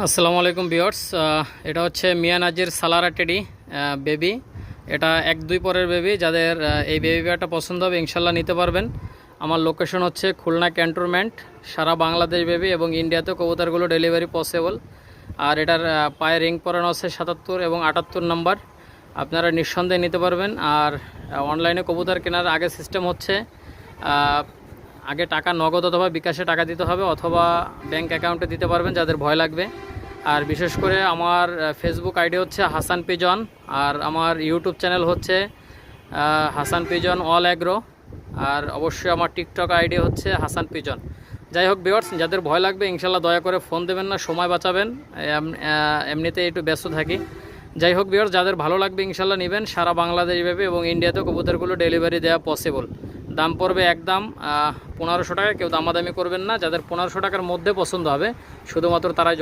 আসসালামু আলাইকুম ভিউয়ার্স। এটা হচ্ছে মিয়া নাজির সালারা টেডি বেবি। এটা 1-2 পরের বেবি। যাদের এই বেবি পেয়ারটা পছন্দ হবে ইনশাল্লাহ নিতে পারবেন। আমার লোকেশন হচ্ছে খুলনা ক্যান্টনমেন্ট। সারা বাংলাদেশ বেবি এবং ইন্ডিয়াতেও কবুতরগুলো ডেলিভারি পসিবল। আর এটার পায়ে রিং পরানো আছে 77 এবং 78 নাম্বার। আপনারা নিঃসন্দেহে নিতে পারবেন। আর অনলাইনে কবুতর কেনার আগে সিস্টেম হচ্ছে আগে টাকা নগদ অথবা বিকাশে টাকা দিতে হবে, অথবা ব্যাংক অ্যাকাউন্টে দিতে পারবেন যাদের ভয় লাগবে। আর বিশেষ করে আমার ফেসবুক আইডি হচ্ছে হাসান পিজন, আর আমার ইউটিউব চ্যানেল হচ্ছে হাসান পিজন অল অ্যাগ্রো, আর অবশ্যই আমার টিকটক আইডি হচ্ছে হাসান পিজন। যাই হোক ভিউয়ার্স, যাদের ভয় লাগবে ইনশাল্লাহ দয়া করে ফোন দেবেন না, সময় বাঁচাবেন। এমনিতে একটু ব্যস্ত থাকি। যাই হোক ভিউয়ার্স, যাদের ভালো লাগবে ইনশাল্লাহ নেবেন। সারা বাংলাদেশ ব্যাপী এবং ইন্ডিয়াতেও কবুতরগুলো ডেলিভারি দেওয়া পসিবল। দাম পড়বে একদম 1500 টাকা। কেউ দামাদামি করবেন না। যাদের 1500 টাকার মধ্যে পছন্দ হবে শুধুমাত্র তারাই